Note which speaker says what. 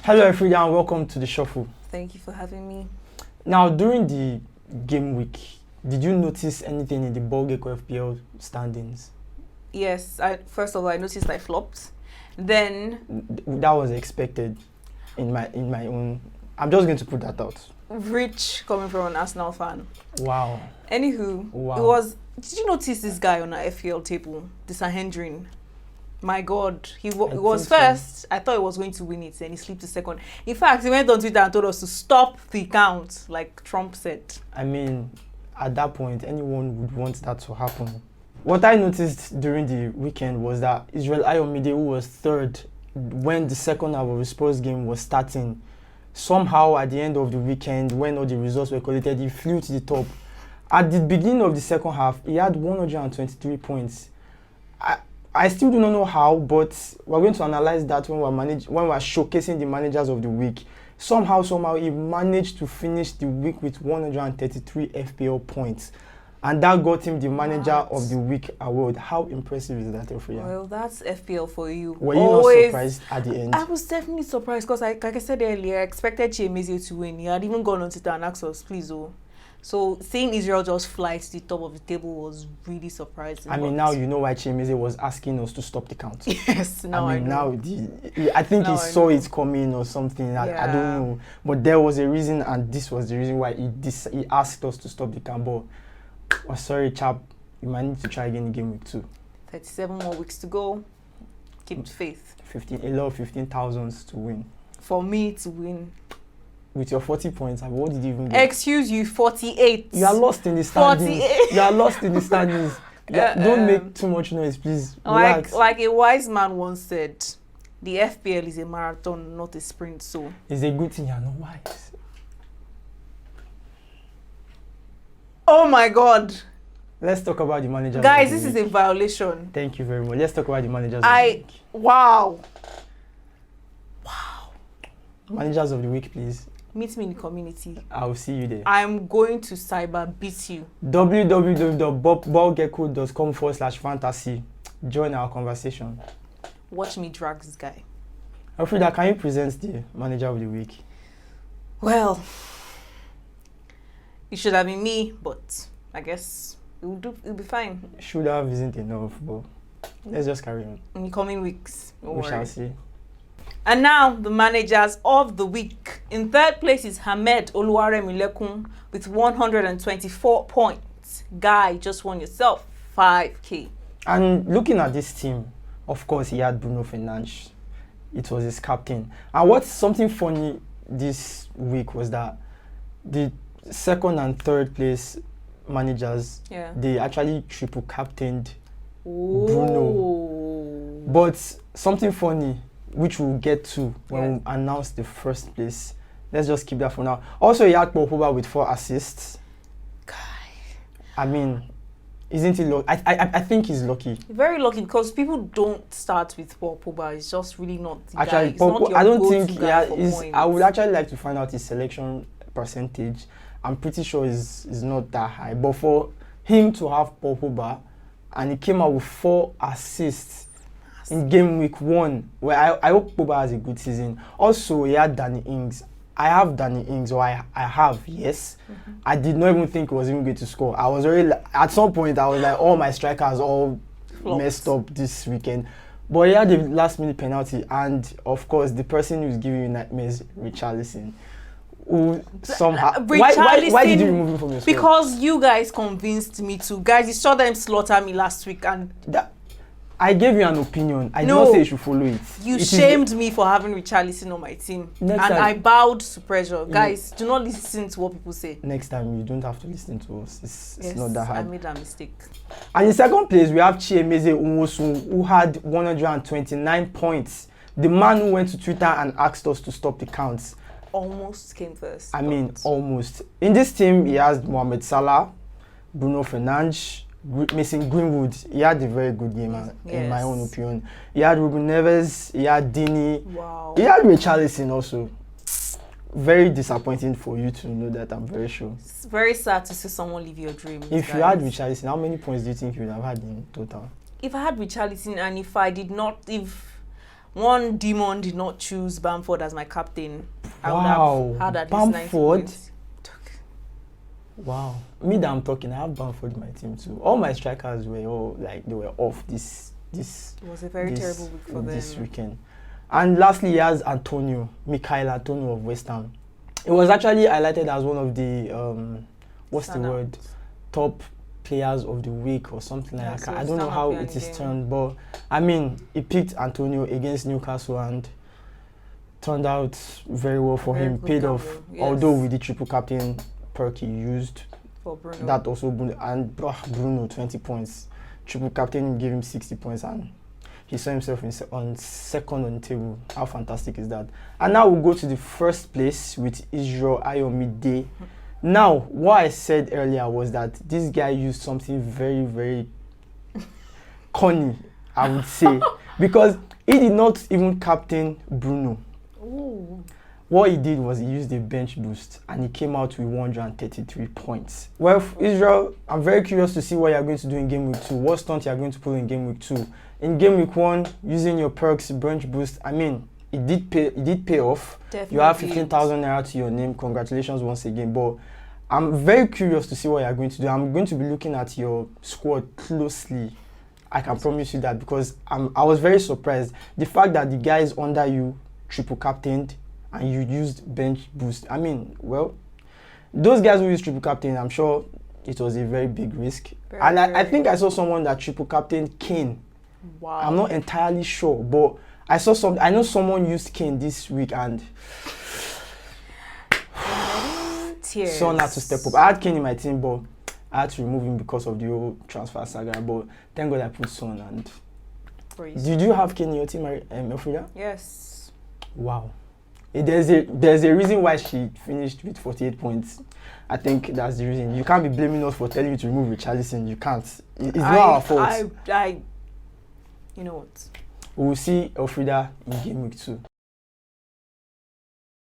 Speaker 1: Hello everyone and welcome to the Shuffle.
Speaker 2: Thank you for having me.
Speaker 1: Now, during the game week, did you notice anything in the Ball Gecko FPL standings?
Speaker 2: Yes, first of all, I noticed I flopped. Then
Speaker 1: that was expected in my own. I'm just going to put that out.
Speaker 2: Rich coming from an Arsenal fan.
Speaker 1: Wow.
Speaker 2: Anywho,
Speaker 1: Wow.
Speaker 2: It was. Did you notice this guy on our FPL table, the Sahendrin? My God, he was first. So. I thought he was going to win it, and he slipped to second. In fact, he went on Twitter and told us to stop the count, like Trump said.
Speaker 1: I mean, at that point, anyone would want that to happen. What I noticed during the weekend was that Israel Ayomide, who was third when the second half of the Spurs game was starting, somehow at the end of the weekend, when all the results were collected, he flew to the top. At the beginning of the second half, he had 123 points. I still do not know how, but we're going to analyze that when we're showcasing the managers of the week. Somehow, he managed to finish the week with 133 FPL points. And that got him the Manager of the Week award. How impressive is that, Ophelia?
Speaker 2: Well, that's FPL for you.
Speaker 1: Were you not surprised at the end?
Speaker 2: I was definitely surprised because, like I said earlier, I expected Chiemeze to win. He had even gone on Twitter and asked us, please, oh. So seeing Israel just fly to the top of the table was really surprising.
Speaker 1: I mean, now you know why Chiemeze was asking us to stop the count.
Speaker 2: Yes, now I know.
Speaker 1: I think he saw it coming or something. I don't know. But there was a reason, and this was the reason why he asked us to stop the count. But, oh, sorry, chap, you might need to try again in game week 2.
Speaker 2: 37 more weeks to go. Keep faith.
Speaker 1: 15,000 to win.
Speaker 2: For me to win.
Speaker 1: With your 40 points, what did you even get?
Speaker 2: Excuse you, 48.
Speaker 1: You are lost in the standings.
Speaker 2: 48.
Speaker 1: You are lost in the standings. Don't make too much noise, please. Relax.
Speaker 2: Like a wise man once said, the FPL is a marathon, not a sprint. So
Speaker 1: it's a good thing you're not wise.
Speaker 2: Oh my God.
Speaker 1: Let's talk about the managers.
Speaker 2: Guys, this is a violation.
Speaker 1: Thank you very much. Let's talk about the managers of the week.
Speaker 2: Wow.
Speaker 1: Managers of the week, please.
Speaker 2: Meet me in the community.
Speaker 1: I will see you there.
Speaker 2: I'm going to cyber beat you.
Speaker 1: www.ballgecko.com/fantasy. Join our conversation.
Speaker 2: Watch me drag this guy.
Speaker 1: Alfreda, can you present the manager of the week?
Speaker 2: Well, it should have been me, but I guess it'll be fine.
Speaker 1: Should have isn't enough, but let's just carry on.
Speaker 2: In the coming weeks,
Speaker 1: we shall see.
Speaker 2: And now, the managers of the week. In third place is Hamed Oluwaremilekun with 124 points. Guy, just won yourself 5K.
Speaker 1: And looking at this team, of course, he had Bruno Fernandes. It was his captain. And what's something funny this week was that the second and third place managers, they actually triple captained Bruno. But something funny, which we'll get to when we announce the first place. Let's just keep that for now. Also, he had Paul Pogba with 4 assists. I mean, isn't he lucky? I think he's lucky.
Speaker 2: Very lucky because people don't start with Paul Pogba. It's just really not the
Speaker 1: actually,
Speaker 2: guy.
Speaker 1: I don't think I would actually like to find out his selection percentage. I'm pretty sure is not that high. But for him to have Paul Pogba and he came out with 4 assists in game week 1, where I hope Pogba has a good season. Also, he had Danny Ings. I have Danny Ings, or I have, yes. I did not even think he was even going to score. I was already, at some point, I was like, all my strikers all messed up this weekend. But he had a last-minute penalty, and of course, the person who's giving you nightmares, Richarlison. Who somehow, why did you remove him from your squad?
Speaker 2: Because you guys convinced me to. Guys, you saw them slaughter me last week, and
Speaker 1: I gave you an opinion. I did not say you should follow it.
Speaker 2: You shamed me for having Richarlison on my team. I bowed to pressure. Guys, do not listen to what people say.
Speaker 1: Next time, you don't have to listen to us. It's not that hard.
Speaker 2: I made a mistake.
Speaker 1: And in second place, we have Chiemeze Nwosu, who had 129 points. The man who went to Twitter and asked us to stop the counts.
Speaker 2: Almost came first.
Speaker 1: I mean, almost. In this team, he has Mohamed Salah, Bruno Fernandes, Mason Greenwood. He had a very good game, in my own opinion. He had Ruben Neves, he had Dini.
Speaker 2: Wow.
Speaker 1: He had Richarlison also. Very disappointing for you to know that, I'm very sure.
Speaker 2: It's very sad to see someone live your dream.
Speaker 1: If you had Richarlison, how many points do you think you would have had in total?
Speaker 2: if I had Richarlison and if one demon did not choose Bamford as my captain, I would have had at least 90 points.
Speaker 1: Wow. Me that I'm talking, I have Bamford in my team too. All my strikers were they were off this
Speaker 2: It was a very terrible week for them
Speaker 1: this weekend. And lastly, he has Michail Antonio of West Ham. It was actually highlighted as one of the top players of the week or something like that. I don't know how it is turned, but I mean, he picked Antonio against Newcastle and turned out very well for him. Paid off, although with the triple captain perk he used
Speaker 2: for Bruno.
Speaker 1: That also Bruno 20 points. Triple captain gave him 60 points and he saw himself on second on the table. How fantastic is that? And now we'll go to the first place with Israel Ayomide. Now, what I said earlier was that this guy used something very, very corny, I would say, because he did not even captain Bruno.
Speaker 2: Ooh.
Speaker 1: What he did was he used a bench boost and he came out with 133 points. Well, Israel, I'm very curious to see what you're going to do in game week 2. What stunt you're going to pull in game week 2. In game week 1, using your perks, bench boost, I mean, it did pay off.
Speaker 2: Definitely.
Speaker 1: You have 15,000 naira to your name. Congratulations once again. But I'm very curious to see what you're going to do. I'm going to be looking at your squad closely. I can promise you that, because I was very surprised. The fact that the guys under you triple captained and you used bench boost. I mean, well, those guys who use triple captain, I'm sure it was a very big risk. I think I saw someone that triple captained Kane.
Speaker 2: Wow.
Speaker 1: I'm not entirely sure, but I know someone used Kane this week and someone had to step up. I had Kane in my team, but I had to remove him because of the whole transfer saga. But thank God I put Son. And did you have Kane in your team, Elfrida?
Speaker 2: Yes.
Speaker 1: Wow. There's a reason why she finished with 48 points. I think that's the reason. You can't be blaming us for telling you to remove Richarlison. You can't. It's not our fault.
Speaker 2: You know what?
Speaker 1: We will see Elfrida in game week 2.